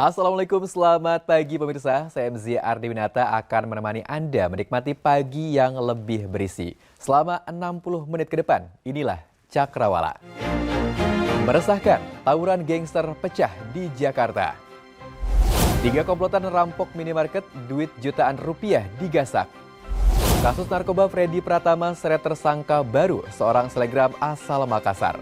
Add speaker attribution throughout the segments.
Speaker 1: Assalamualaikum, selamat pagi pemirsa. Saya MZ Ardiwinata akan menemani Anda menikmati pagi yang lebih berisi. Selama 60 menit ke depan, inilah Cakrawala. Meresahkan, tawuran gangster pecah di Jakarta. 3 komplotan rampok minimarket, duit jutaan rupiah digasak. Kasus narkoba Freddy Pratama seret tersangka baru, seorang selebgram asal Makassar.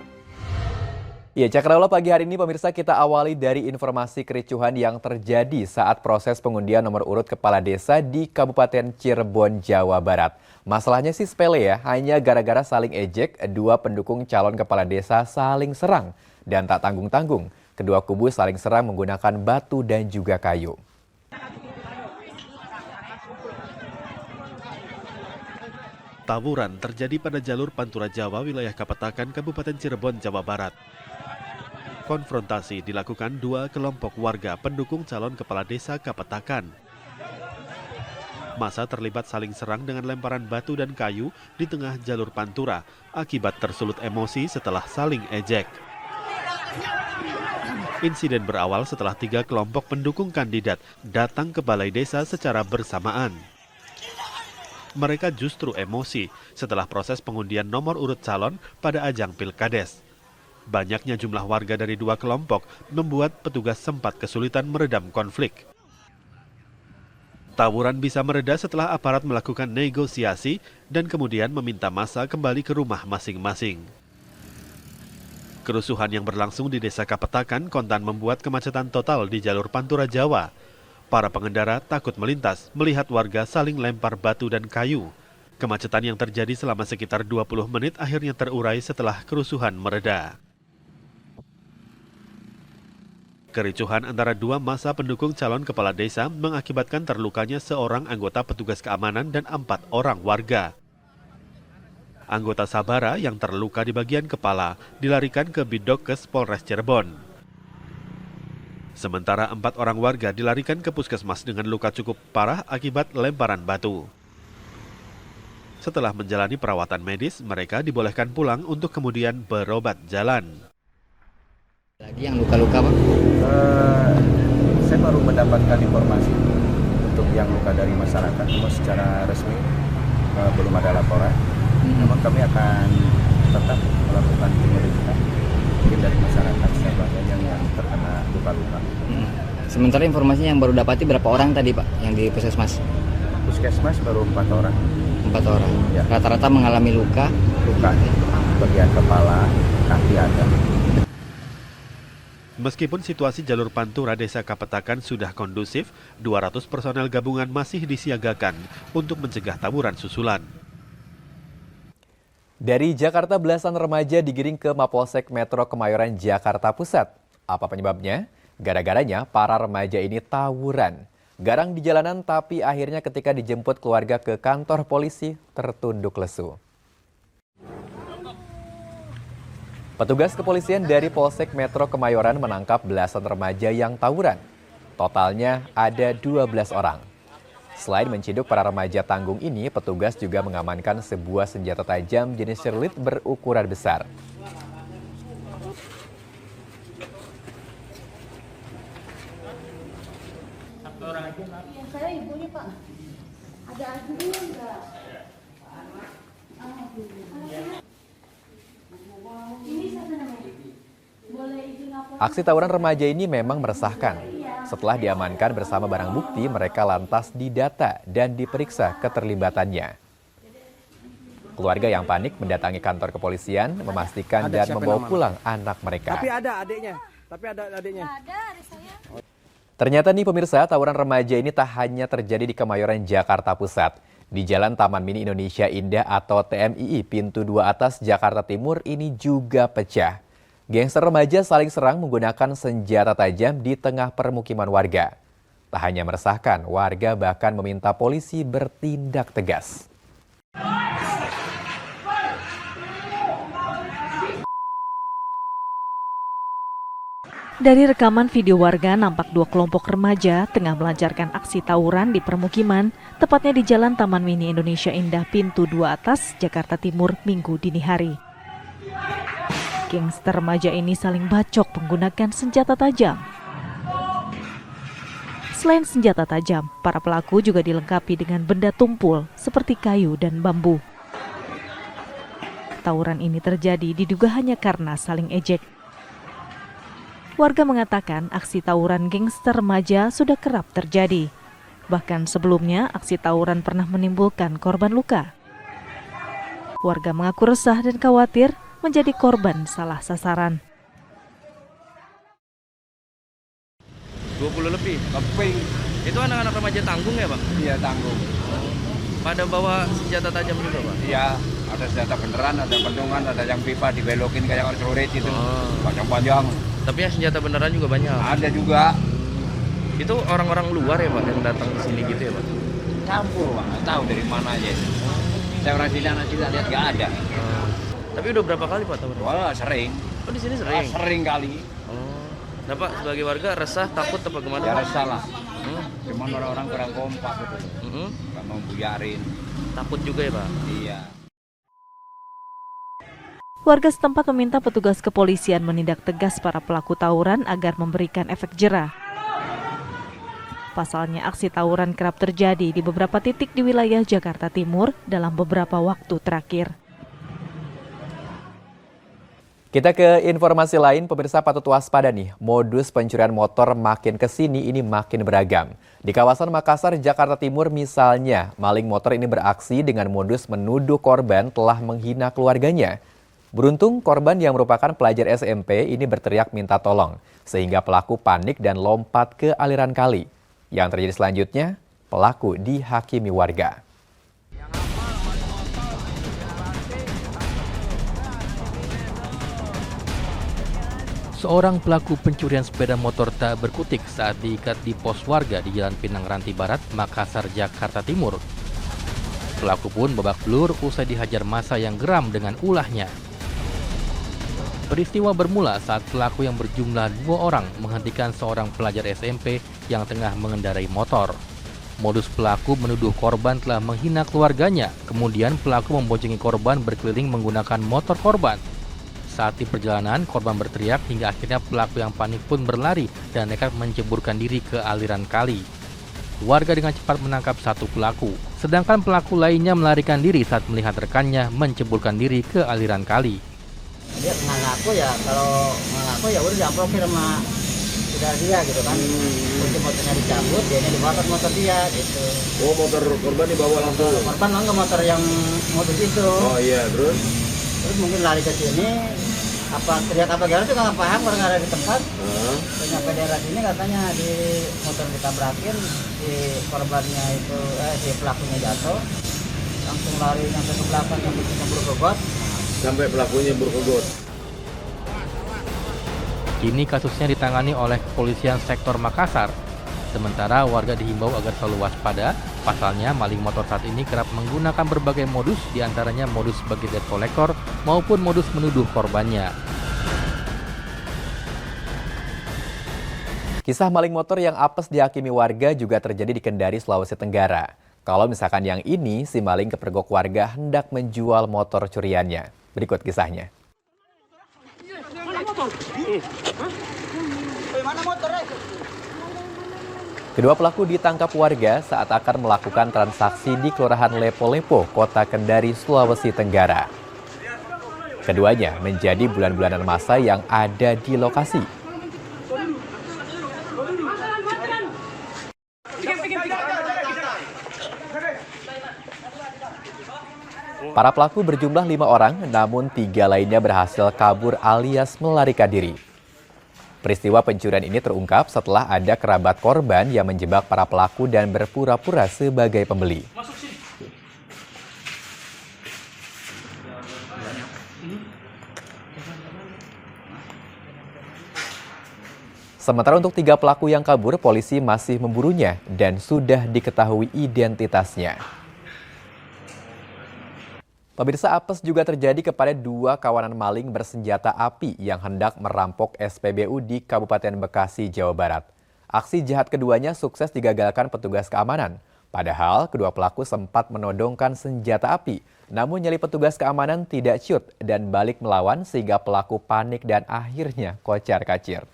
Speaker 1: Ya, Cakrawala pagi hari ini pemirsa kita awali dari informasi kericuhan yang terjadi saat proses pengundian nomor urut kepala desa di Kabupaten Cirebon, Jawa Barat. Masalahnya sih sepele ya, hanya gara-gara saling ejek, dua pendukung calon kepala desa saling serang. Dan tak tanggung-tanggung, kedua kubu saling serang menggunakan batu dan juga kayu.
Speaker 2: Tawuran terjadi pada jalur Pantura Jawa, wilayah Kapetakan, Kabupaten Cirebon, Jawa Barat. Konfrontasi dilakukan dua kelompok warga pendukung calon kepala desa Kapetakan. Massa terlibat saling serang dengan lemparan batu dan kayu di tengah jalur Pantura akibat tersulut emosi setelah saling ejek. Insiden berawal setelah 3 kelompok pendukung kandidat datang ke balai desa secara bersamaan. Mereka justru emosi setelah proses pengundian nomor urut calon pada ajang Pilkades. Banyaknya jumlah warga dari dua kelompok membuat petugas sempat kesulitan meredam konflik. Tawuran bisa mereda setelah aparat melakukan negosiasi dan kemudian meminta massa kembali ke rumah masing-masing. Kerusuhan yang berlangsung di Desa Kapetakan kontan membuat kemacetan total di jalur Pantura Jawa. Para pengendara takut melintas melihat warga saling lempar batu dan kayu. Kemacetan yang terjadi selama sekitar 20 menit akhirnya terurai setelah kerusuhan mereda. Kericuhan antara dua massa pendukung calon kepala desa mengakibatkan terlukanya seorang anggota petugas keamanan dan 4 orang warga. Anggota Sabara yang terluka di bagian kepala dilarikan ke Bidokes Polres Cirebon. Sementara 4 orang warga dilarikan ke puskesmas dengan luka cukup parah akibat lemparan batu. Setelah menjalani perawatan medis, mereka dibolehkan pulang untuk kemudian berobat jalan.
Speaker 3: Lagi yang luka-luka, Pak?
Speaker 4: Saya baru mendapatkan informasi untuk yang luka dari masyarakat, cuma secara resmi belum ada laporan. Namun kami akan tetap melakukan penyelidikan mungkin dari masyarakat siapa yang terkena luka-luka.
Speaker 3: Sementara informasinya yang baru dapati berapa orang tadi, Pak, yang di puskesmas?
Speaker 4: Puskesmas baru 4 orang.
Speaker 3: 4 orang.
Speaker 4: Ya.
Speaker 3: Rata-rata mengalami luka.
Speaker 4: Luka bagian kepala, kaki ada.
Speaker 2: Meskipun situasi jalur Pantura Desa Kapetakan sudah kondusif, 200 personel gabungan masih disiagakan untuk mencegah tawuran susulan.
Speaker 1: Dari Jakarta, belasan remaja digiring ke Mapolsek Metro Kemayoran, Jakarta Pusat. Apa penyebabnya? Gara-garanya para remaja ini tawuran. Garang di jalanan tapi akhirnya ketika dijemput keluarga ke kantor polisi tertunduk lesu. Petugas kepolisian dari Polsek Metro Kemayoran menangkap belasan remaja yang tawuran. Totalnya ada 12 orang. Selain menciduk para remaja tanggung ini, petugas juga mengamankan sebuah senjata tajam jenis sherlit berukuran besar.
Speaker 5: Saya ibunya, Pak. Ada adunya enggak?
Speaker 1: Aksi tawuran remaja ini memang meresahkan. Setelah diamankan bersama barang bukti, mereka lantas didata dan diperiksa keterlibatannya. Keluarga yang panik mendatangi kantor kepolisian, memastikan dan membawa pulang anak mereka.
Speaker 6: Tapi ada adiknya.
Speaker 5: Ada adik saya.
Speaker 1: Ternyata nih pemirsa, tawuran remaja ini tak hanya terjadi di Kemayoran, Jakarta Pusat. Di Jalan Taman Mini Indonesia Indah atau TMII Pintu 2 Atas, Jakarta Timur ini juga pecah. Gangster remaja saling serang menggunakan senjata tajam di tengah permukiman warga. Tak hanya meresahkan, warga bahkan meminta polisi bertindak tegas.
Speaker 7: Dari rekaman video warga, nampak 2 kelompok remaja tengah melancarkan aksi tawuran di permukiman, tepatnya di Jalan Taman Mini Indonesia Indah Pintu 2 Atas, Jakarta Timur, Minggu dini hari. Gangster remaja ini saling bacok menggunakan senjata tajam. Selain senjata tajam, para pelaku juga dilengkapi dengan benda tumpul seperti kayu dan bambu. Tawuran ini terjadi diduga hanya karena saling ejek. Warga mengatakan aksi tawuran gangster remaja sudah kerap terjadi. Bahkan sebelumnya aksi tawuran pernah menimbulkan korban luka. Warga mengaku resah dan khawatir menjadi korban salah sasaran.
Speaker 6: 20 lebih. Itu anak-anak remaja tanggung ya, Pak?
Speaker 8: Iya, tanggung.
Speaker 6: Pada bawa senjata tajam juga, Pak?
Speaker 8: Iya, ada senjata beneran, ada pentungan, ada yang pipa dibelokin kayak celurit itu. Panjang-panjang.
Speaker 6: Tapi yang senjata beneran juga banyak.
Speaker 8: Ada juga.
Speaker 6: Itu orang-orang luar ya, Pak, yang datang ke sini gitu ya, Pak?
Speaker 8: Campur, Pak. Nggak tahu dari mana aja. Saya orang sini, anak sini lihat nggak ada.
Speaker 6: Tapi udah berapa kali, Pak, tawuran?
Speaker 8: Wah, sering.
Speaker 6: Oh, di sini sering?
Speaker 8: Sering kali.
Speaker 6: Nah, Pak, sebagai warga resah, takut apa gimana?
Speaker 8: Ya resah lah. Cuman orang-orang kurang kompak gitu. Nggak mau buyarin.
Speaker 6: Takut juga ya, Pak?
Speaker 8: Iya.
Speaker 7: Warga setempat meminta petugas kepolisian menindak tegas para pelaku tawuran agar memberikan efek jera. Pasalnya aksi tawuran kerap terjadi di beberapa titik di wilayah Jakarta Timur dalam beberapa waktu terakhir.
Speaker 1: Kita ke informasi lain, pemirsa patut waspada nih, modus pencurian motor makin kesini ini makin beragam. Di kawasan Makassar, Jakarta Timur misalnya, maling motor ini beraksi dengan modus menuduh korban telah menghina keluarganya. Beruntung korban yang merupakan pelajar SMP ini berteriak minta tolong, sehingga pelaku panik dan lompat ke aliran kali. Yang terjadi selanjutnya, pelaku dihakimi warga.
Speaker 9: Seorang pelaku pencurian sepeda motor tak berkutik saat diikat di pos warga di Jalan Pinang Ranti Barat, Makassar, Jakarta Timur. Pelaku pun babak belur usai dihajar massa yang geram dengan ulahnya. Peristiwa bermula saat pelaku yang berjumlah 2 orang menghentikan seorang pelajar SMP yang tengah mengendarai motor. Modus pelaku menuduh korban telah menghina keluarganya, kemudian pelaku memboncengi korban berkeliling menggunakan motor korban. Saat di perjalanan, korban berteriak hingga akhirnya pelaku yang panik pun berlari dan nekat menceburkan diri ke aliran kali. Warga dengan cepat menangkap satu pelaku, sedangkan pelaku lainnya melarikan diri saat melihat rekannya menceburkan diri ke aliran kali.
Speaker 10: Dia mengaku ya, kalau mengaku ya udah diamprokin sama saudara dia gitu kan. Kunci motornya dicabut, dianya dibawa ke motor dia gitu.
Speaker 11: Oh, motor korban dibawa langsung?
Speaker 10: Korban enggak, motor yang modus itu.
Speaker 11: Oh iya, terus
Speaker 10: mungkin lari ke sini, apa teriak apa gimana juga nggak paham karena nggak ada di tempat. Sampai daerah sini katanya di motor ditabrakin, si korbannya itu si pelakunya jatuh, langsung lari sampai ke belakang sampai ke got.
Speaker 11: Sampai pelakunya berkogot.
Speaker 9: Kini kasusnya ditangani oleh kepolisian sektor Makassar. Sementara warga dihimbau agar selalu waspada, pasalnya maling motor saat ini kerap menggunakan berbagai modus, diantaranya modus sebagai debt collector maupun modus menuduh korbannya.
Speaker 1: Kisah maling motor yang apes dihakimi warga juga terjadi di Kendari, Sulawesi Tenggara. Kalau misalkan yang ini, si maling kepergok warga hendak menjual motor curiannya. Berikut kisahnya. Kedua pelaku ditangkap warga saat akan melakukan transaksi di Kelurahan Lepo-Lepo, Kota Kendari, Sulawesi Tenggara. Keduanya menjadi bulan-bulanan masa yang ada di lokasi. Para pelaku berjumlah 5 orang, namun 3 lainnya berhasil kabur alias melarikan diri. Peristiwa pencurian ini terungkap setelah ada kerabat korban yang menjebak para pelaku dan berpura-pura sebagai pembeli. Sementara untuk 3 pelaku yang kabur, polisi masih memburunya dan sudah diketahui identitasnya. Pemirsa, apes juga terjadi kepada 2 kawanan maling bersenjata api yang hendak merampok SPBU di Kabupaten Bekasi, Jawa Barat. Aksi jahat keduanya sukses digagalkan petugas keamanan. Padahal kedua pelaku sempat menodongkan senjata api, namun nyali petugas keamanan tidak ciut dan balik melawan sehingga pelaku panik dan akhirnya kocar-kacir.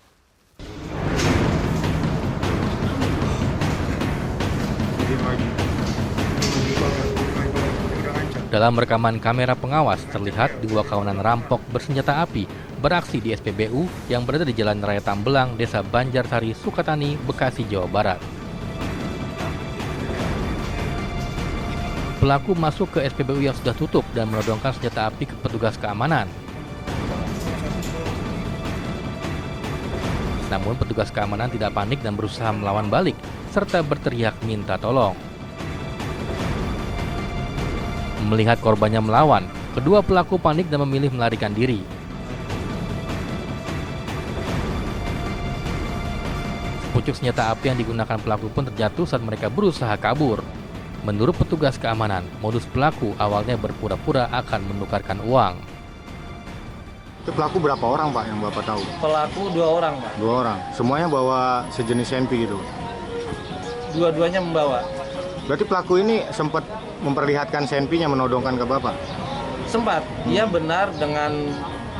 Speaker 9: Dalam rekaman kamera pengawas, terlihat dua kawanan rampok bersenjata api beraksi di SPBU yang berada di Jalan Raya Tambelang, Desa Banjarsari, Sukatani, Bekasi, Jawa Barat. Pelaku masuk ke SPBU yang sudah tutup dan menodongkan senjata api ke petugas keamanan. Namun petugas keamanan tidak panik dan berusaha melawan balik, serta berteriak minta tolong. Melihat korbannya melawan, kedua pelaku panik dan memilih melarikan diri. Pucuk senjata api yang digunakan pelaku pun terjatuh saat mereka berusaha kabur. Menurut petugas keamanan, modus pelaku awalnya berpura-pura akan menukarkan uang.
Speaker 12: Itu pelaku berapa orang Pak yang Bapak tahu?
Speaker 13: Pelaku 2 orang Pak.
Speaker 12: 2 orang. Semuanya bawa sejenis senpi gitu?
Speaker 13: Dua-duanya membawa.
Speaker 12: Berarti pelaku ini sempat memperlihatkan senpinya menodongkan ke Bapak?
Speaker 13: Sempat. Dia benar dengan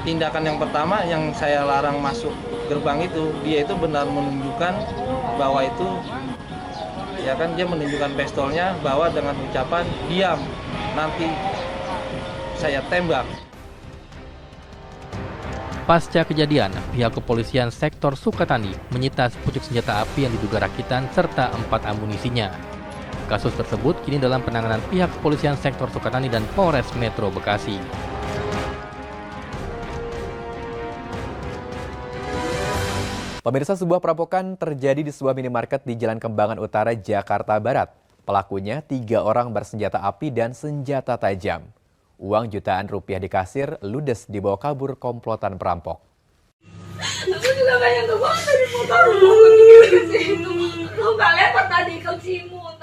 Speaker 13: tindakan yang pertama yang saya larang masuk gerbang itu. Dia itu benar menunjukkan bahwa itu, ya kan, dia menunjukkan pistolnya bahwa dengan ucapan diam, nanti saya tembak.
Speaker 9: Pasca kejadian, pihak kepolisian sektor Sukatani menyita sepucuk senjata api yang diduga rakitan serta 4 amunisinya. Kasus tersebut kini dalam penanganan pihak kepolisian sektor Sukatani dan Polres Metro Bekasi.
Speaker 1: Pemirsa, sebuah perampokan terjadi di sebuah minimarket di Jalan Kembangan Utara, Jakarta Barat. Pelakunya 3 orang bersenjata api dan senjata tajam. Uang jutaan rupiah di kasir ludes dibawa kabur komplotan perampok.
Speaker 5: Aku juga gak nyangka banget tadi motor lu ke situ. Lu gak lempar tadi ke Cimut.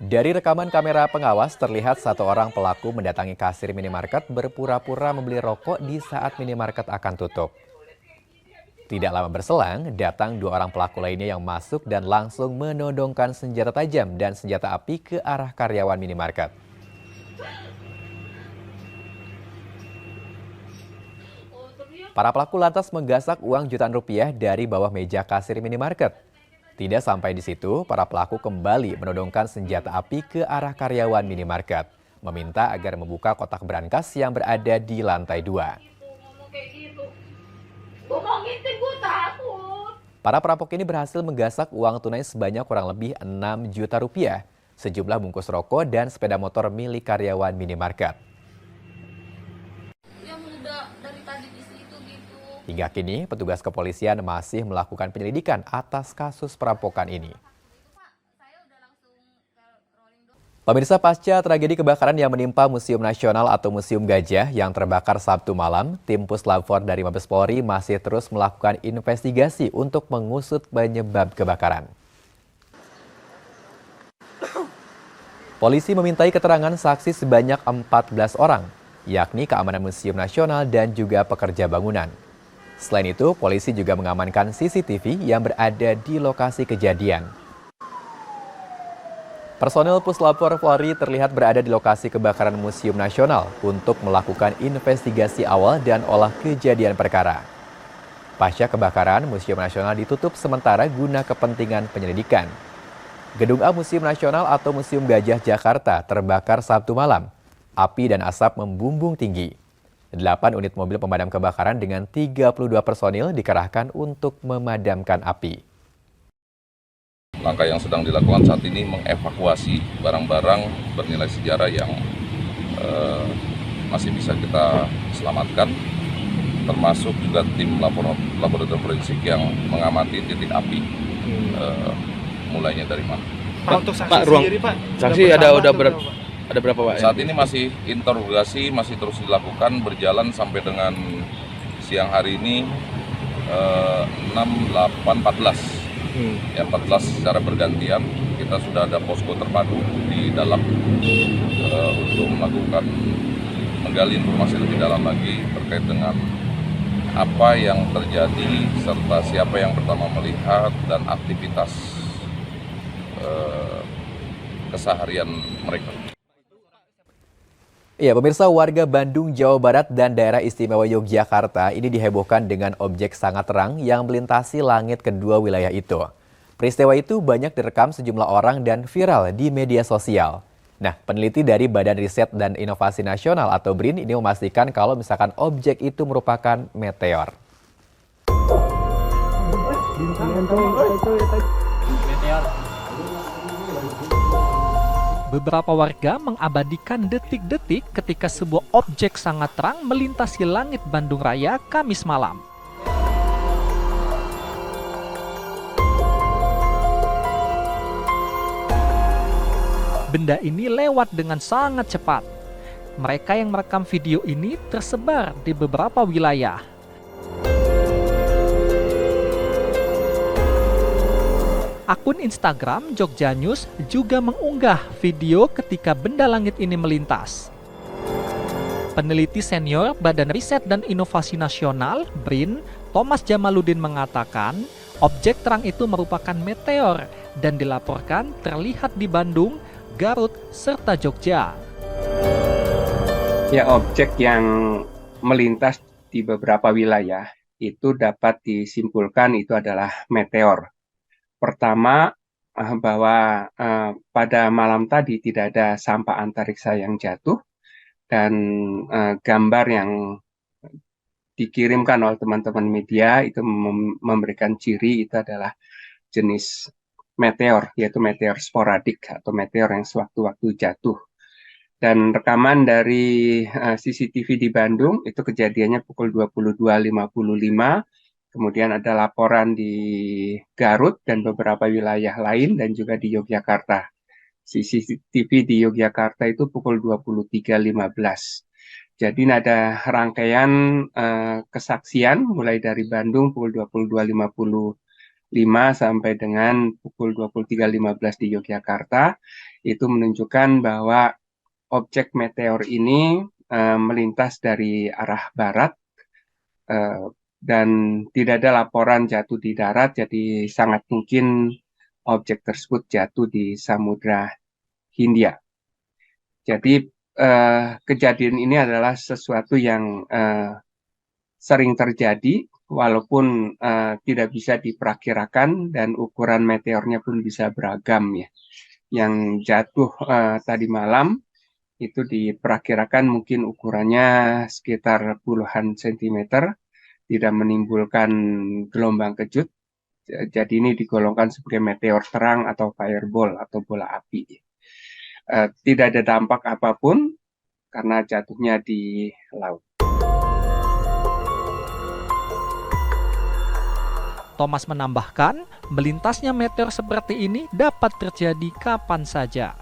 Speaker 1: Dari rekaman kamera pengawas terlihat 1 orang pelaku mendatangi kasir minimarket berpura-pura membeli rokok di saat minimarket akan tutup. Tidak lama berselang, datang 2 orang pelaku lainnya yang masuk dan langsung menodongkan senjata tajam dan senjata api ke arah karyawan minimarket. Para pelaku lantas menggasak uang jutaan rupiah dari bawah meja kasir minimarket. Tidak sampai di situ, para pelaku kembali menodongkan senjata api ke arah karyawan minimarket, meminta agar membuka kotak brankas yang berada di lantai 2. Para perampok ini berhasil menggasak uang tunai sebanyak kurang lebih 6 juta rupiah, sejumlah bungkus rokok dan sepeda motor milik karyawan minimarket. Hingga kini, petugas kepolisian masih melakukan penyelidikan atas kasus perampokan ini. Pemirsa, pasca tragedi kebakaran yang menimpa Museum Nasional atau Museum Gajah yang terbakar Sabtu malam, tim Puslap 4 dari Mabes Polri masih terus melakukan investigasi untuk mengusut penyebab kebakaran. Polisi memintai keterangan saksi sebanyak 14 orang, yakni keamanan Museum Nasional dan juga pekerja bangunan. Selain itu, polisi juga mengamankan CCTV yang berada di lokasi kejadian. Personel Puslap 4 Polri terlihat berada di lokasi kebakaran Museum Nasional untuk melakukan investigasi awal dan olah kejadian perkara. Pasca kebakaran, Museum Nasional ditutup sementara guna kepentingan penyelidikan. Gedung A Museum Nasional atau Museum Gajah Jakarta terbakar Sabtu malam. Api dan asap membumbung tinggi. 8 unit mobil pemadam kebakaran dengan 32 personil dikerahkan untuk memadamkan api.
Speaker 14: Langkah yang sedang dilakukan saat ini mengevakuasi barang-barang bernilai sejarah yang masih bisa kita selamatkan, termasuk juga tim laboratorium forensik yang mengamati titik api, mulainya dari mana.
Speaker 6: Pak, untuk saksi sendiri, Pak? Saksi ada berapa, Pak?
Speaker 14: Saat ini masih interogasi, masih terus dilakukan, berjalan sampai dengan siang hari ini 6, 8, 14. Yang 14 secara bergantian, kita sudah ada posko terpadu di dalam untuk melakukan menggali informasi lebih dalam lagi terkait dengan apa yang terjadi serta siapa yang pertama melihat dan aktivitas keseharian mereka.
Speaker 1: Ya, pemirsa, warga Bandung, Jawa Barat dan daerah istimewa Yogyakarta ini dihebohkan dengan objek sangat terang yang melintasi langit kedua wilayah itu. Peristiwa itu banyak direkam sejumlah orang dan viral di media sosial. Nah, peneliti dari Badan Riset dan Inovasi Nasional atau BRIN ini memastikan kalau misalkan objek itu merupakan meteor.
Speaker 15: Beberapa warga mengabadikan detik-detik ketika sebuah objek sangat terang melintasi langit Bandung Raya Kamis malam. Benda ini lewat dengan sangat cepat. Mereka yang merekam video ini tersebar di beberapa wilayah. Akun Instagram Jogja News juga mengunggah video ketika benda langit ini melintas. Peneliti senior Badan Riset dan Inovasi Nasional (BRIN), Thomas Jamaluddin mengatakan, objek terang itu merupakan meteor dan dilaporkan terlihat di Bandung, Garut, serta Jogja.
Speaker 16: Ya, objek yang melintas di beberapa wilayah itu dapat disimpulkan itu adalah meteor. Pertama, bahwa pada malam tadi tidak ada sampah antariksa yang jatuh dan gambar yang dikirimkan oleh teman-teman media itu memberikan ciri itu adalah jenis meteor, yaitu meteor sporadik atau meteor yang sewaktu-waktu jatuh. Dan rekaman dari CCTV di Bandung itu kejadiannya pukul 22.55. Kemudian ada laporan di Garut dan beberapa wilayah lain dan juga di Yogyakarta. CCTV di Yogyakarta itu pukul 23.15. Jadi ada rangkaian kesaksian mulai dari Bandung pukul 22.55 sampai dengan pukul 23.15 di Yogyakarta. Itu menunjukkan bahwa objek meteor ini melintas dari arah barat dan tidak ada laporan jatuh di darat, jadi sangat mungkin objek tersebut jatuh di Samudra Hindia. Jadi kejadian ini adalah sesuatu yang sering terjadi, walaupun tidak bisa diperkirakan dan ukuran meteornya pun bisa beragam ya. Yang jatuh tadi malam itu diperkirakan mungkin ukurannya sekitar puluhan sentimeter, tidak menimbulkan gelombang kejut. Jadi ini digolongkan sebagai meteor terang atau fireball atau bola api. Tidak ada dampak apapun karena jatuhnya di laut.
Speaker 15: Thomas menambahkan, melintasnya meteor seperti ini dapat terjadi kapan saja.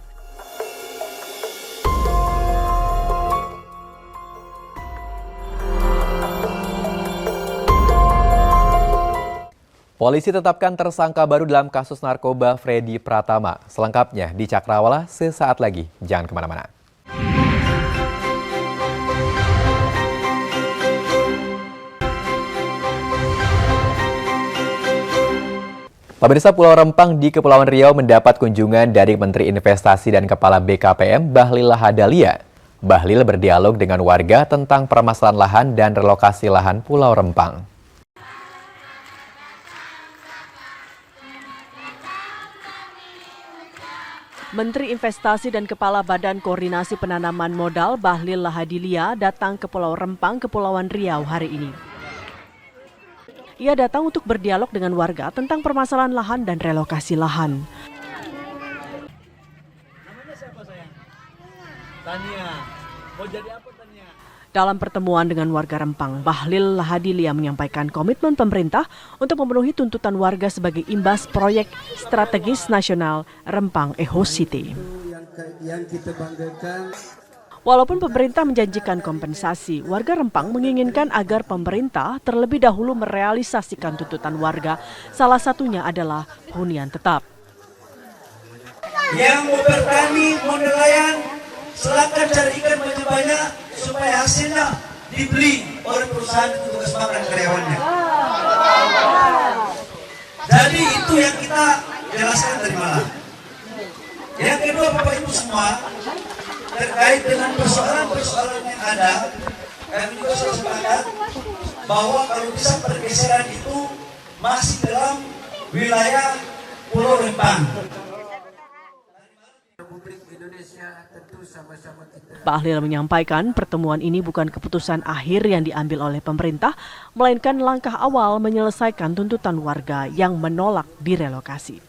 Speaker 1: Polisi tetapkan tersangka baru dalam kasus narkoba Freddy Pratama. Selengkapnya di Cakrawala sesaat lagi. Jangan kemana-mana. Pemirsa, Pulau Rempang di Kepulauan Riau mendapat kunjungan dari Menteri Investasi dan Kepala BKPM Bahlil Lahadalia. Bahlil berdialog dengan warga tentang permasalahan lahan dan relokasi lahan Pulau Rempang.
Speaker 7: Menteri Investasi dan Kepala Badan Koordinasi Penanaman Modal Bahlil Lahadalia datang ke Pulau Rempang, Kepulauan Riau hari ini. Ia datang untuk berdialog dengan warga tentang permasalahan lahan dan relokasi lahan.
Speaker 17: Namanya siapa sayang? Tania. Mau jadi apa Tania?
Speaker 7: Dalam pertemuan dengan warga Rempang, Bahlil Lahadalia menyampaikan komitmen pemerintah untuk memenuhi tuntutan warga sebagai imbas proyek strategis nasional Rempang Eco City. Walaupun pemerintah menjanjikan kompensasi, warga Rempang menginginkan agar pemerintah terlebih dahulu merealisasikan tuntutan warga, salah satunya adalah hunian tetap.
Speaker 17: Yang mau bertani, mau nelayan, silakan cari ikan banyak-banyak supaya hasilnya dibeli oleh perusahaan untuk makan karyawannya. Jadi itu yang kita jelaskan dari malam. Yang kedua, Bapak Ibu semua, terkait dengan persoalan-persoalan yang ada, kami juga sudah sepakat bahwa kalau bisa pergeseran itu masih dalam wilayah Pulau Rempang.
Speaker 18: Bahlil menyampaikan pertemuan ini bukan keputusan akhir yang diambil oleh pemerintah, melainkan langkah awal menyelesaikan tuntutan warga yang menolak direlokasi.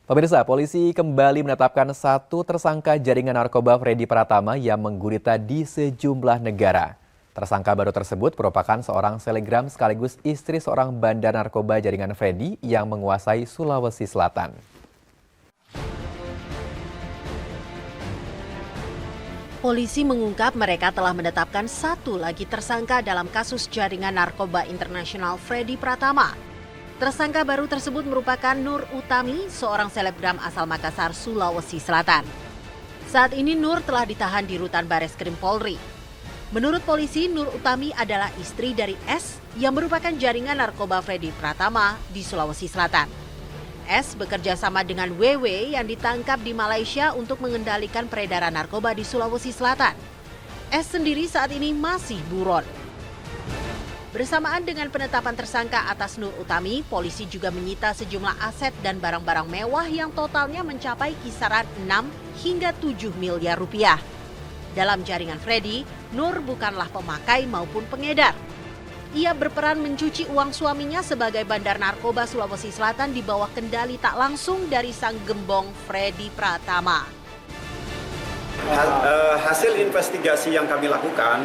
Speaker 1: Pemirsa, polisi kembali menetapkan 1 tersangka jaringan narkoba Freddy Pratama yang menggurita di sejumlah negara. Tersangka baru tersebut merupakan seorang selebgram sekaligus istri seorang bandar narkoba jaringan Freddy yang menguasai Sulawesi Selatan.
Speaker 19: Polisi mengungkap mereka telah menetapkan 1 lagi tersangka dalam kasus jaringan narkoba internasional Freddy Pratama. Tersangka baru tersebut merupakan Nur Utami, seorang selebgram asal Makassar, Sulawesi Selatan. Saat ini Nur telah ditahan di Rutan Bareskrim Polri. Menurut polisi, Nur Utami adalah istri dari S yang merupakan jaringan narkoba Freddy Pratama di Sulawesi Selatan. S bekerja sama dengan WW yang ditangkap di Malaysia untuk mengendalikan peredaran narkoba di Sulawesi Selatan. S sendiri saat ini masih buron. Bersamaan dengan penetapan tersangka atas Nur Utami, polisi juga menyita sejumlah aset dan barang-barang mewah yang totalnya mencapai kisaran 6 hingga 7 miliar rupiah. Dalam jaringan Freddy, Nur bukanlah pemakai maupun pengedar. Ia berperan mencuci uang suaminya sebagai bandar narkoba Sulawesi Selatan di bawah kendali tak langsung dari sang gembong Freddy Pratama.
Speaker 20: Hasil investigasi yang kami lakukan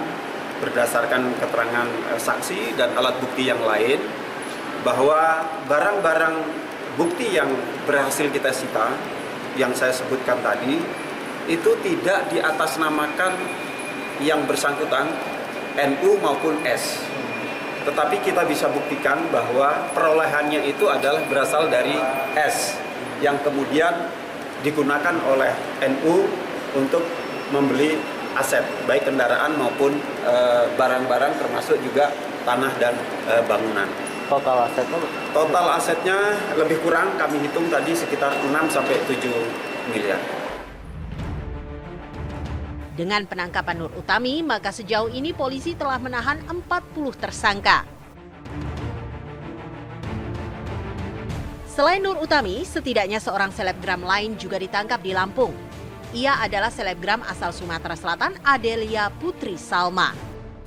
Speaker 20: berdasarkan keterangan saksi dan alat bukti yang lain, bahwa barang-barang bukti yang berhasil kita sita, yang saya sebutkan tadi, itu tidak diatasnamakan yang bersangkutan NU maupun S. Tetapi kita bisa buktikan bahwa perolehannya itu adalah berasal dari S yang kemudian digunakan oleh NU untuk membeli aset, baik kendaraan maupun barang-barang termasuk juga tanah dan bangunan. Total asetnya lebih kurang kami hitung tadi sekitar 6-7 miliar.
Speaker 19: Dengan penangkapan Nur Utami, maka sejauh ini polisi telah menahan 40 tersangka. Selain Nur Utami, setidaknya seorang selebgram lain juga ditangkap di Lampung. Ia adalah selebgram asal Sumatera Selatan, Adelia Putri Salma.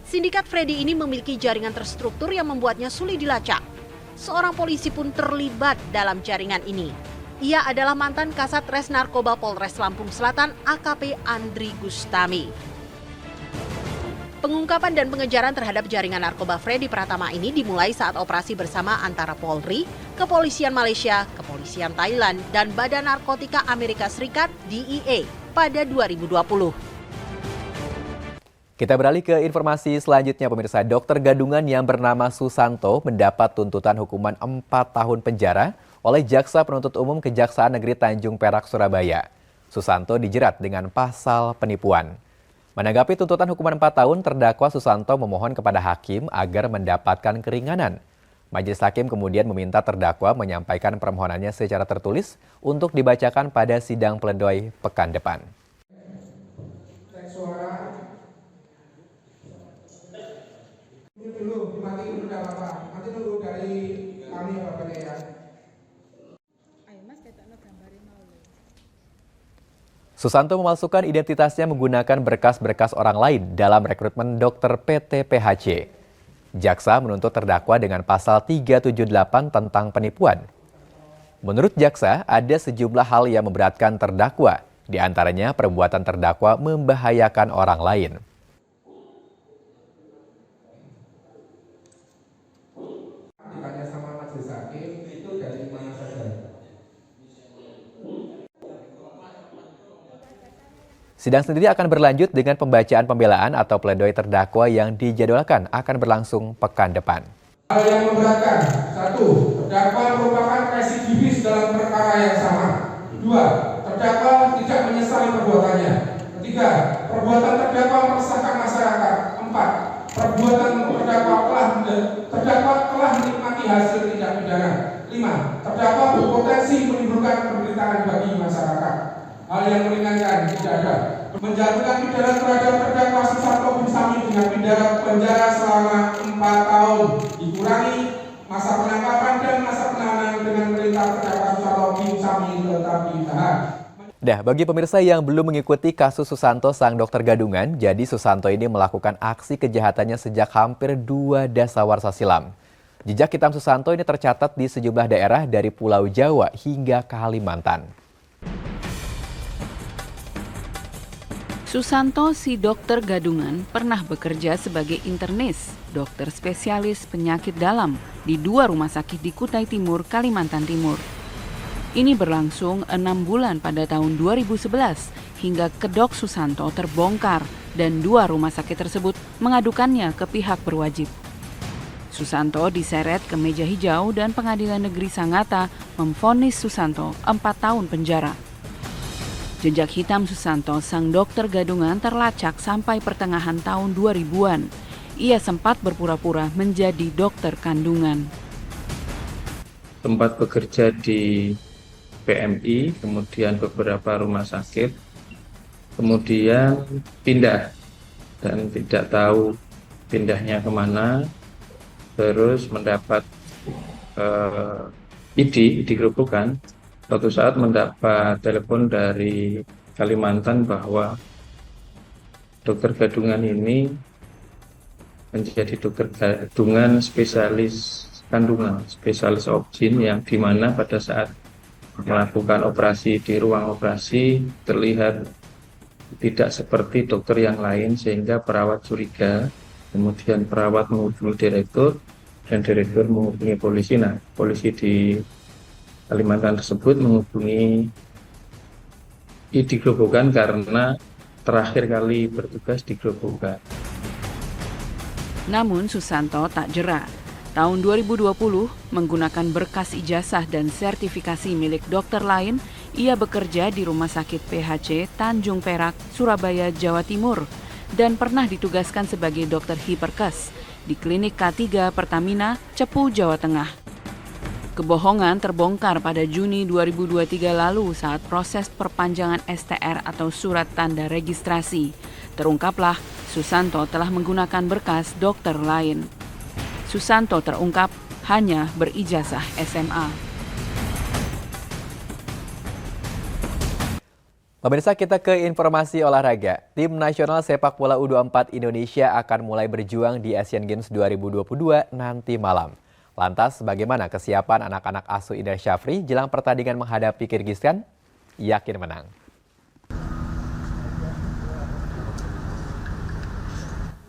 Speaker 19: Sindikat Freddy ini memiliki jaringan terstruktur yang membuatnya sulit dilacak. Seorang polisi pun terlibat dalam jaringan ini. Ia adalah mantan Kasat Res Narkoba Polres Lampung Selatan, AKP Andri Gustami. Pengungkapan dan pengejaran terhadap jaringan narkoba Freddy Pratama ini dimulai saat operasi bersama antara Polri, Kepolisian Malaysia, Kepolisian Thailand, dan Badan Narkotika Amerika Serikat DEA pada 2020.
Speaker 1: Kita beralih ke informasi selanjutnya, pemirsa. Dokter gadungan yang bernama Susanto mendapat tuntutan hukuman 4 tahun penjara oleh Jaksa Penuntut Umum Kejaksaan Negeri Tanjung Perak, Surabaya. Susanto dijerat dengan pasal penipuan. Menanggapi tuntutan hukuman 4 tahun, terdakwa Susanto memohon kepada hakim agar mendapatkan keringanan. Majelis hakim kemudian meminta terdakwa menyampaikan permohonannya secara tertulis untuk dibacakan pada sidang pledoi pekan depan. Susanto memalsukan identitasnya menggunakan berkas-berkas orang lain dalam rekrutmen dokter PT PHC. Jaksa menuntut terdakwa dengan pasal 378 tentang penipuan. Menurut jaksa, ada sejumlah hal yang memberatkan terdakwa, di antaranya perbuatan terdakwa membahayakan orang lain.
Speaker 21: Ditanya sama majelis hakim, itu dari mana saja?
Speaker 1: Sidang sendiri akan berlanjut dengan pembacaan pembelaan atau pledoi terdakwa yang dijadwalkan akan berlangsung pekan depan.
Speaker 21: Hal yang memberatkan, 1. Terdakwa merupakan residivis dalam perkara yang sama. 2. Terdakwa tidak menyesali perbuatannya. 3. Perbuatan terdakwa meresahkan masyarakat. 4. Perbuatan terdakwa telah menikmati hasil tindak pidana. 5. Terdakwa berpotensi menimbulkan penderitaan bagi masyarakat. Hal yang meringankan tidak ada. Menjatuhkan pidana terhadap terdakwa Susanto bin Sami dengan pidana penjara selama 4 tahun dikurangi masa penangkapan dan masa penahanan dengan perintah terdakwa Susanto Sami tetap ditahan.
Speaker 1: Nah, bagi pemirsa yang belum mengikuti kasus Susanto sang dokter gadungan, jadi Susanto ini melakukan aksi kejahatannya sejak hampir 2 dasawarsa silam. Jejak hitam Susanto ini tercatat di sejumlah daerah dari Pulau Jawa hingga Kalimantan.
Speaker 3: Susanto, si dokter gadungan, pernah bekerja sebagai internis, dokter spesialis penyakit dalam di 2 rumah sakit di Kutai Timur, Kalimantan Timur. Ini berlangsung 6 bulan pada tahun 2011 hingga kedok Susanto terbongkar dan 2 rumah sakit tersebut mengadukannya ke pihak berwajib. Susanto diseret ke meja hijau dan Pengadilan Negeri Sangatta memvonis Susanto 4 tahun penjara. Jejak hitam Susanto, sang dokter gadungan, terlacak sampai pertengahan tahun 2000-an. Ia sempat berpura-pura menjadi dokter kandungan.
Speaker 22: Tempat bekerja di PMI, kemudian beberapa rumah sakit, kemudian pindah dan tidak tahu pindahnya kemana, terus mendapat ID Gerobokan. Suatu saat mendapat telepon dari Kalimantan bahwa dokter gadungan ini menjadi dokter gadungan spesialis kandungan, spesialis obgyn, yang dimana pada saat melakukan operasi di ruang operasi terlihat tidak seperti dokter yang lain, sehingga perawat curiga. Kemudian perawat menghubungi direktur dan direktur menghubungi polisi. Nah, polisi di Kalimantan tersebut menghubungi ID Gerobokan karena terakhir kali bertugas di Gerobokan.
Speaker 3: Namun Susanto tak jera. Tahun 2020, menggunakan berkas ijazah dan sertifikasi milik dokter lain, ia bekerja di Rumah Sakit PHC Tanjung Perak, Surabaya, Jawa Timur, dan pernah ditugaskan sebagai dokter hiperkes di Klinik K3 Pertamina, Cepu, Jawa Tengah. Kebohongan terbongkar pada Juni 2023 lalu saat proses perpanjangan STR atau surat tanda registrasi. Terungkaplah Susanto telah menggunakan berkas dokter lain. Susanto terungkap hanya berijazah SMA.
Speaker 1: Pemirsa, kita ke informasi olahraga. Tim nasional sepak bola U24 Indonesia akan mulai berjuang di Asian Games 2022 nanti malam. Lantas, bagaimana kesiapan anak-anak asuh Indra Syafri jelang pertandingan menghadapi Kirgistan? Yakin menang.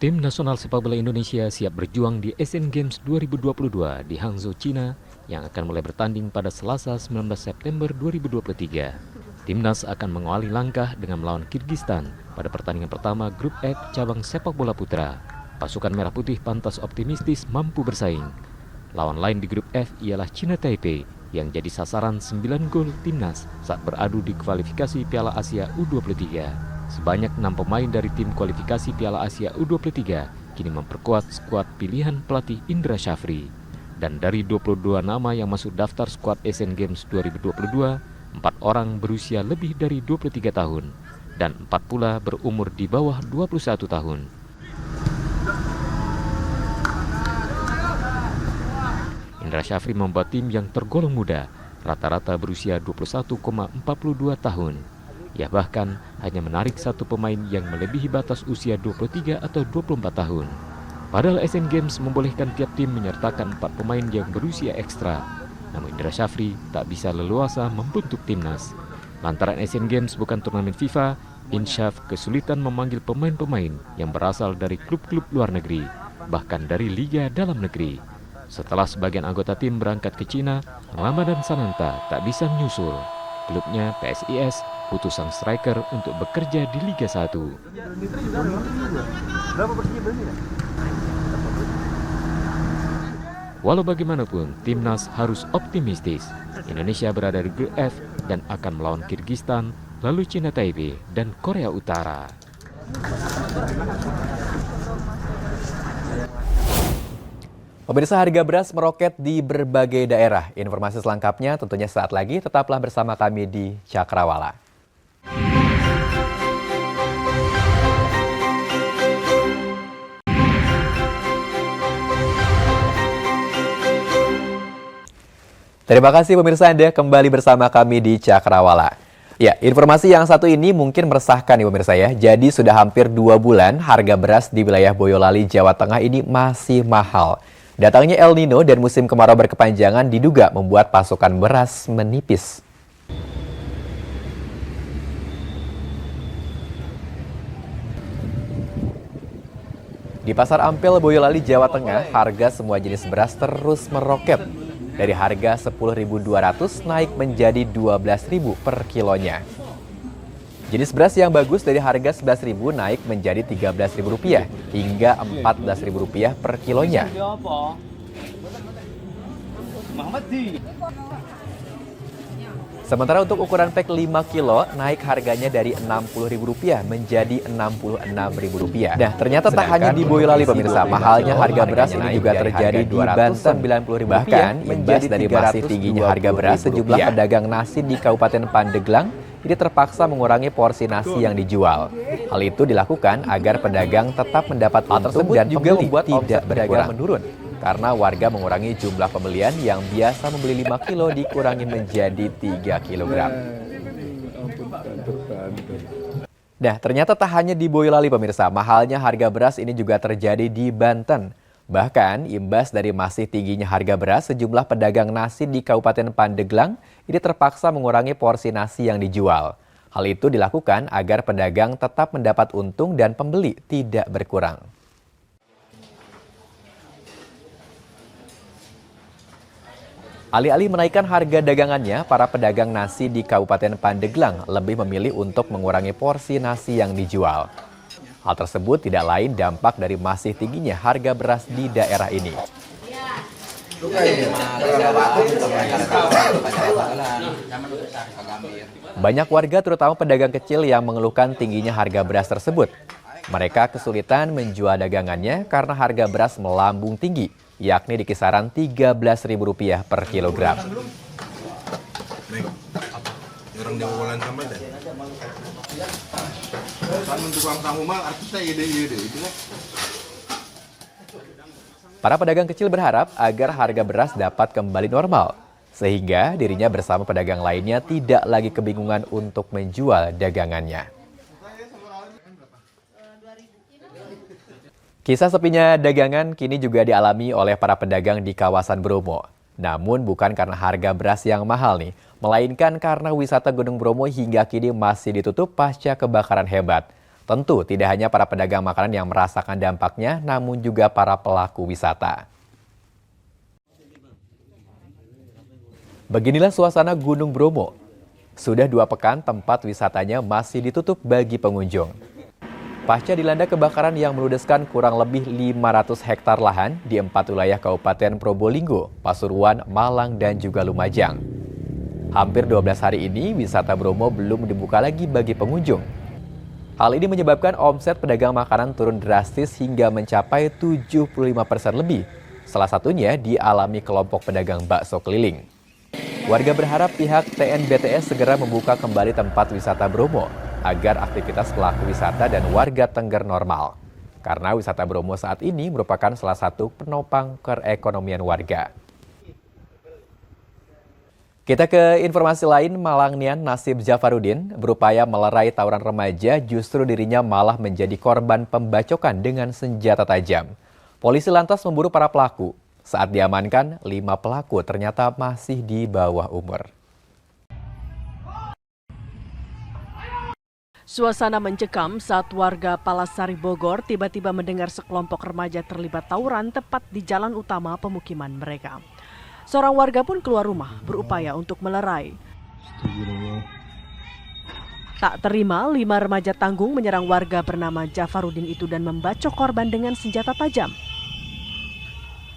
Speaker 23: Tim nasional sepak bola Indonesia siap berjuang di Asian Games 2022 di Hangzhou, China yang akan mulai bertanding pada Selasa 19 September 2023. Timnas akan mengawali langkah dengan melawan Kirgistan pada pertandingan pertama Grup F cabang sepak bola putra. Pasukan Merah Putih pantas optimistis mampu bersaing. Lawan lain di Grup F ialah China Taipei yang jadi sasaran 9 gol Timnas saat beradu di kualifikasi Piala Asia U23. Sebanyak 6 pemain dari tim kualifikasi Piala Asia U23 kini memperkuat skuad pilihan pelatih Indra Syafri. Dan dari 22 nama yang masuk daftar skuad Asian Games 2022, 4 orang berusia lebih dari 23 tahun dan 4 pula berumur di bawah 21 tahun. Indra Syafri membuat tim yang tergolong muda, rata-rata berusia 21,42 tahun. Ia bahkan hanya menarik 1 pemain yang melebihi batas usia 23 atau 24 tahun. Padahal Asian Games membolehkan tiap tim menyertakan 4 pemain yang berusia ekstra. Namun Indra Syafri tak bisa leluasa membentuk timnas. Lantaran Asian Games bukan turnamen FIFA, Insyaf kesulitan memanggil pemain-pemain yang berasal dari klub-klub luar negeri, bahkan dari liga dalam negeri. Setelah sebagian anggota tim berangkat ke Cina, Ramadan Sananta tak bisa menyusul. Klubnya PSIS butuh sang striker untuk bekerja di Liga 1. Walau bagaimanapun, timnas harus optimistis. Indonesia berada di Grup F dan akan melawan Kirgistan, lalu China Taipei dan Korea Utara.
Speaker 1: Pemirsa, harga beras meroket di berbagai daerah. Informasi selengkapnya tentunya saat lagi. Tetaplah bersama kami di Cakrawala. Terima kasih pemirsa, Anda kembali bersama kami di Cakrawala. Ya, informasi yang satu ini mungkin meresahkan nih pemirsa ya. Jadi sudah hampir 2 bulan harga beras di wilayah Boyolali, Jawa Tengah ini masih mahal. Datangnya El Nino dan musim kemarau berkepanjangan diduga membuat pasokan beras menipis. Di Pasar Ampel, Boyolali, Jawa Tengah, harga semua jenis beras terus meroket. Dari harga 10.200 naik menjadi 12.000 per kilonya. Jenis beras yang bagus dari harga 11.000 naik menjadi Rp13.000 hingga Rp14.000 per kilonya. Sementara untuk ukuran pack 5 kilo naik harganya dari Rp60.000 menjadi Rp66.000. Nah, ternyata tak hanya di Boyolali pemirsa, mahalnya harga beras ini juga terjadi di Banten. Bahkan imbas dari masih tingginya harga beras, sejumlah pedagang nasi di Kabupaten Pandeglang ini terpaksa mengurangi porsi nasi yang dijual. Hal itu dilakukan agar pedagang tetap mendapat untung dan pembeli tidak berkurang menurun. Karena warga mengurangi jumlah pembelian yang biasa membeli 5 kilo dikurangi menjadi 3 kilogram. Nah, ternyata tak hanya di Boyolali pemirsa, mahalnya harga beras ini juga terjadi di Banten. Bahkan, imbas dari masih tingginya harga beras, sejumlah pedagang nasi di Kabupaten Pandeglang ini terpaksa mengurangi porsi nasi yang dijual. Hal itu dilakukan agar pedagang tetap mendapat untung dan pembeli tidak berkurang. Alih-alih menaikkan harga dagangannya, para pedagang nasi di Kabupaten Pandeglang lebih memilih untuk mengurangi porsi nasi yang dijual. Hal tersebut tidak lain dampak dari masih tingginya harga beras di daerah ini. Banyak warga, terutama pedagang kecil, yang mengeluhkan tingginya harga beras tersebut. Mereka kesulitan menjual dagangannya karena harga beras melambung tinggi, yakni di kisaran Rp13.000 per kilogram. Para pedagang kecil berharap agar harga beras dapat kembali normal, sehingga dirinya bersama pedagang lainnya tidak lagi kebingungan untuk menjual dagangannya. Kisah sepinya dagangan kini juga dialami oleh para pedagang di kawasan Bromo. Namun bukan karena harga beras yang mahal nih, melainkan karena wisata Gunung Bromo hingga kini masih ditutup pasca kebakaran hebat. Tentu tidak hanya para pedagang makanan yang merasakan dampaknya, namun juga para pelaku wisata. Beginilah suasana Gunung Bromo. Sudah 2 pekan tempat wisatanya masih ditutup bagi pengunjung. Pasca dilanda kebakaran yang meludeskan kurang lebih 500 hektar lahan di 4 wilayah Kabupaten Probolinggo, Pasuruan, Malang, dan juga Lumajang. Hampir 12 hari ini, wisata Bromo belum dibuka lagi bagi pengunjung. Hal ini menyebabkan omset pedagang makanan turun drastis hingga mencapai 75% lebih. Salah satunya dialami kelompok pedagang bakso keliling. Warga berharap pihak TNBTS segera membuka kembali tempat wisata Bromo agar aktivitas pelaku wisata dan warga Tengger normal. Karena wisata Bromo saat ini merupakan salah satu penopang perekonomian warga. Kita ke informasi lain, Malangnian Nasib Jafarudin berupaya melerai tawuran remaja, justru dirinya malah menjadi korban pembacokan dengan senjata tajam. Polisi lantas memburu para pelaku. Saat diamankan, 5 pelaku ternyata masih di bawah umur.
Speaker 18: Suasana mencekam saat warga Palasari Bogor tiba-tiba mendengar sekelompok remaja terlibat tawuran tepat di jalan utama pemukiman mereka. Seorang warga pun keluar rumah berupaya untuk melerai. Tak terima, 5 remaja tanggung menyerang warga bernama Jafarudin itu dan membacok korban dengan senjata tajam.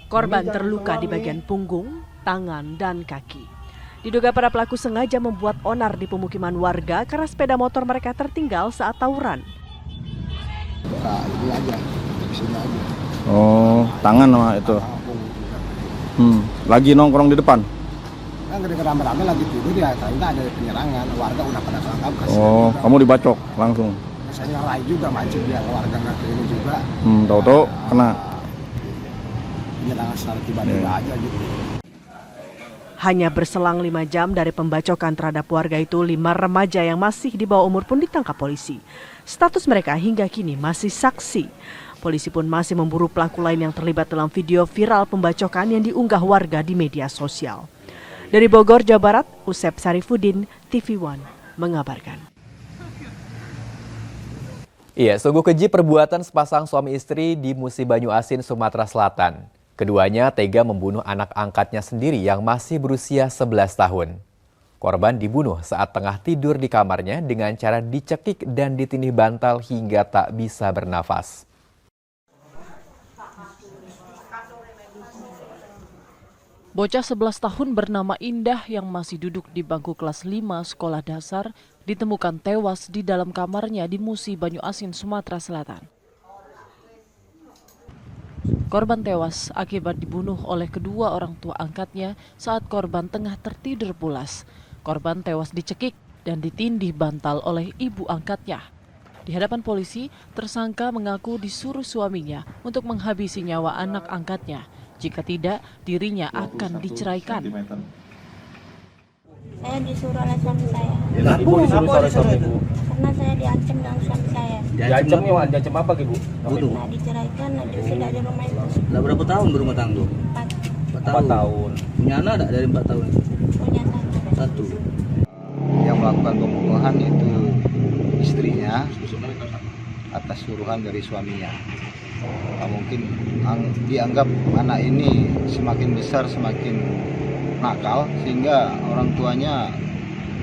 Speaker 18: Korban terluka di bagian punggung, tangan, dan kaki. Diduga para pelaku sengaja membuat onar di pemukiman warga karena sepeda motor mereka tertinggal saat tawuran.
Speaker 2: Ini aja, sini aja.
Speaker 4: Oh, tangan sama itu. Lagi nongkrong di depan.
Speaker 2: Kan ketika rame-rame lagi tidur ya, ternyata ada penyerangan. Warga udah pada tangkap.
Speaker 4: Oh, kamu dibacok langsung.
Speaker 2: Saya ngerai juga mancing biar warga nggak ini juga.
Speaker 4: Tahu-tahu kena.
Speaker 2: Penyerangan secara tiba-tiba aja gitu.
Speaker 18: Hanya berselang 5 jam dari pembacokan terhadap warga itu, 5 remaja yang masih di bawah umur pun ditangkap polisi. Status mereka hingga kini masih saksi. Polisi pun masih memburu pelaku lain yang terlibat dalam video viral pembacokan yang diunggah warga di media sosial. Dari Bogor, Jawa Barat, Usep Sarifudin, TV One, mengabarkan.
Speaker 1: Iya, sungguh keji perbuatan sepasang suami istri di Musi Banyu Asin, Sumatera Selatan. Keduanya tega membunuh anak angkatnya sendiri yang masih berusia 11 tahun. Korban dibunuh saat tengah tidur di kamarnya dengan cara dicekik dan ditindih bantal hingga tak bisa bernafas.
Speaker 8: Bocah 11 tahun bernama Indah yang masih duduk di bangku kelas 5 sekolah dasar ditemukan tewas di dalam kamarnya di Musi Banyu Asin, Sumatera Selatan. Korban tewas akibat dibunuh oleh kedua orang tua angkatnya saat korban tengah tertidur pulas. Korban tewas dicekik dan ditindih bantal oleh ibu angkatnya. Di hadapan polisi, tersangka mengaku disuruh suaminya untuk menghabisi nyawa anak angkatnya. Jika tidak, dirinya akan diceraikan.
Speaker 10: Saya disuruh oleh suami saya.
Speaker 11: Ibu disuruh oleh suami ibu?
Speaker 10: Karena saya diancam dengan suami saya.
Speaker 11: Diancam apa ibu?
Speaker 10: Nah, diceraikan, sudah di rumah itu.
Speaker 11: Sudah berapa tahun berumah tangga? 4 tahun. Punya anak ada dari 4 tahun?
Speaker 10: Punya 1.
Speaker 24: Yang melakukan pembunuhan itu istrinya atas suruhan dari suaminya. Nah, mungkin dianggap anak ini semakin besar semakin nakal sehingga orang tuanya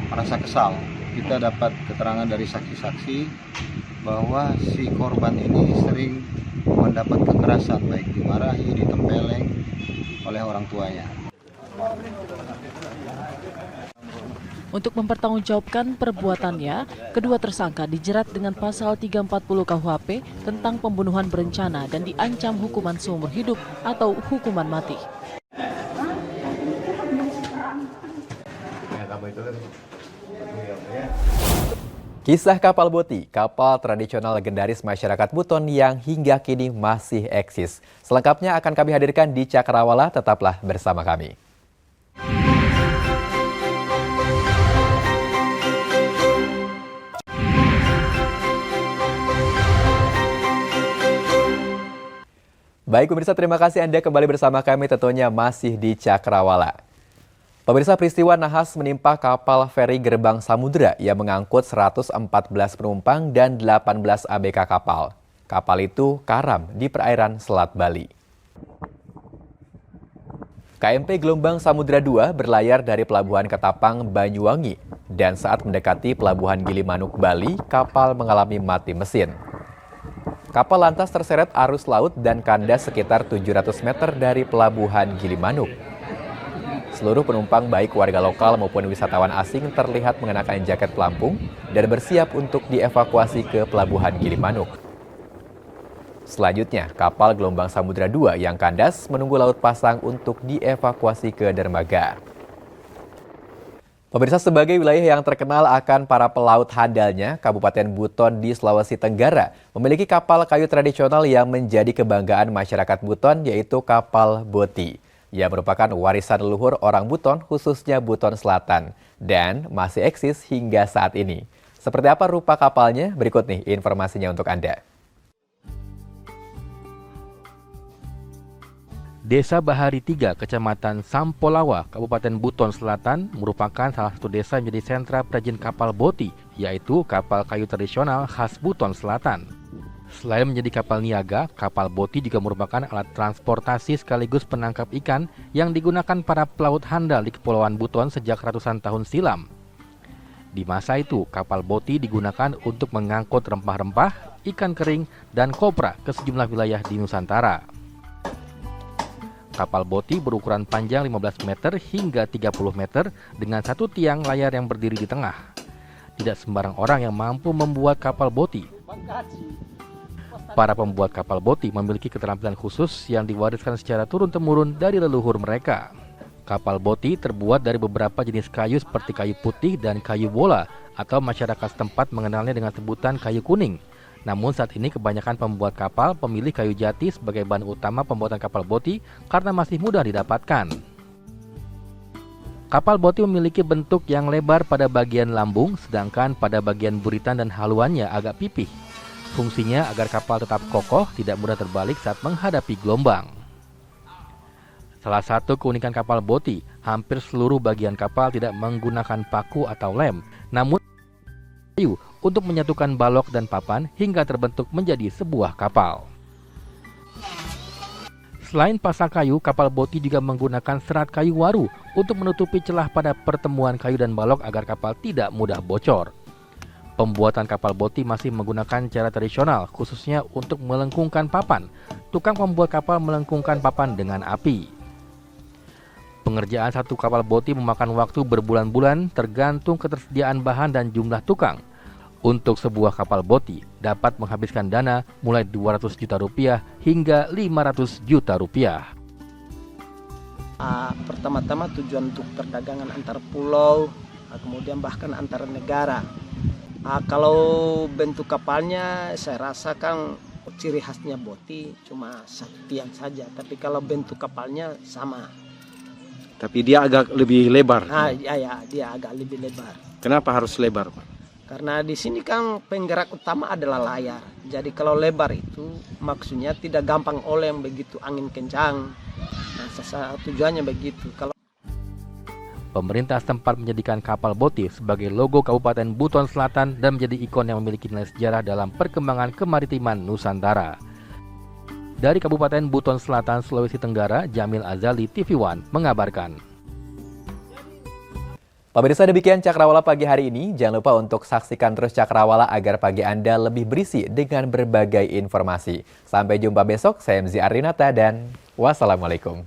Speaker 24: merasa kesal. Kita dapat keterangan dari saksi-saksi bahwa si korban ini sering mendapat kekerasan, baik dimarahi, ditempeleng oleh orang tuanya.
Speaker 8: Untuk mempertanggungjawabkan perbuatannya, kedua tersangka dijerat dengan pasal 340 KUHP tentang pembunuhan berencana dan diancam hukuman seumur hidup atau hukuman mati.
Speaker 1: Kisah kapal Boti, kapal tradisional legendaris masyarakat Buton yang hingga kini masih eksis. Selengkapnya akan kami hadirkan di Cakrawala, tetaplah bersama kami. Baik pemirsa, terima kasih Anda kembali bersama kami tentunya masih di Cakrawala. Pemirsa, peristiwa nahas menimpa kapal feri Gerbang Samudra yang mengangkut 114 penumpang dan 18 ABK kapal. Kapal itu karam di perairan Selat Bali. KMP Gelombang Samudra 2 berlayar dari Pelabuhan Ketapang, Banyuwangi, dan saat mendekati Pelabuhan Gilimanuk, Bali, kapal mengalami mati mesin. Kapal lantas terseret arus laut dan kandas sekitar 700 meter dari Pelabuhan Gilimanuk. Seluruh penumpang baik warga lokal maupun wisatawan asing terlihat mengenakan jaket pelampung dan bersiap untuk dievakuasi ke Pelabuhan Gilimanuk. Selanjutnya, kapal Gelombang Samudra 2 yang kandas menunggu laut pasang untuk dievakuasi ke dermaga. Pemirsa, sebagai wilayah yang terkenal akan para pelaut handalnya, Kabupaten Buton di Sulawesi Tenggara memiliki kapal kayu tradisional yang menjadi kebanggaan masyarakat Buton, yaitu kapal Boti. Ia merupakan warisan leluhur orang Buton, khususnya Buton Selatan, dan masih eksis hingga saat ini. Seperti apa rupa kapalnya? Berikut nih informasinya untuk Anda.
Speaker 9: Desa Bahari 3, Kecamatan Sampolawa, Kabupaten Buton Selatan merupakan salah satu desa yang menjadi sentra perajin kapal Boti, yaitu kapal kayu tradisional khas Buton Selatan. Selain menjadi kapal niaga, kapal Boti juga merupakan alat transportasi sekaligus penangkap ikan yang digunakan para pelaut handal di Kepulauan Buton sejak ratusan tahun silam. Di masa itu, kapal Boti digunakan untuk mengangkut rempah-rempah, ikan kering, dan kopra ke sejumlah wilayah di Nusantara. Kapal Boti berukuran panjang 15 meter hingga 30 meter dengan satu tiang layar yang berdiri di tengah. Tidak sembarang orang yang mampu membuat kapal Boti. Para pembuat kapal Boti memiliki keterampilan khusus yang diwariskan secara turun-temurun dari leluhur mereka. Kapal Boti terbuat dari beberapa jenis kayu seperti kayu putih dan kayu bola, atau masyarakat setempat mengenalnya dengan sebutan kayu kuning. Namun saat ini kebanyakan pembuat kapal memilih kayu jati sebagai bahan utama pembuatan kapal Boti karena masih mudah didapatkan. Kapal boti memiliki bentuk yang lebar pada bagian lambung, sedangkan pada bagian buritan dan haluannya agak pipih. Fungsinya agar kapal tetap kokoh, tidak mudah terbalik saat menghadapi gelombang. Salah satu keunikan kapal boti, hampir seluruh bagian kapal tidak menggunakan paku atau lem, namun kayu untuk menyatukan balok dan papan hingga terbentuk menjadi sebuah kapal. Selain pasang kayu, kapal boti juga menggunakan serat kayu waru untuk menutupi celah pada pertemuan kayu dan balok agar kapal tidak mudah bocor. Pembuatan kapal boti masih menggunakan cara tradisional, khususnya untuk melengkungkan papan. Tukang pembuat kapal melengkungkan papan dengan api. Pengerjaan satu kapal boti memakan waktu berbulan-bulan tergantung ketersediaan bahan dan jumlah tukang. Untuk sebuah kapal boti dapat menghabiskan dana mulai 200 juta rupiah hingga 500 juta rupiah.
Speaker 5: Pertama-tama tujuan untuk perdagangan antar pulau, kemudian bahkan antar negara. Kalau bentuk kapalnya saya rasakan ciri khasnya boti cuma satu tiang saja, tapi kalau bentuk kapalnya sama.
Speaker 6: Tapi dia agak lebih lebar.
Speaker 5: Ya, dia agak lebih lebar.
Speaker 6: Kenapa harus lebar, Pak?
Speaker 5: Karena di sini kan penggerak utama adalah layar. Jadi kalau lebar itu maksudnya tidak gampang oleng begitu angin kencang. Nah, tujuannya begitu.
Speaker 9: Pemerintah setempat menjadikan kapal boti sebagai logo Kabupaten Buton Selatan dan menjadi ikon yang memiliki nilai sejarah dalam perkembangan kemaritiman Nusantara. Dari Kabupaten Buton Selatan, Sulawesi Tenggara, Jamil Azali, TV One mengabarkan.
Speaker 1: Pemirsa, demikian Cakrawala pagi hari ini. Jangan lupa untuk saksikan terus Cakrawala agar pagi Anda lebih berisi dengan berbagai informasi. Sampai jumpa besok, saya MZ Ardinata dan wassalamualaikum.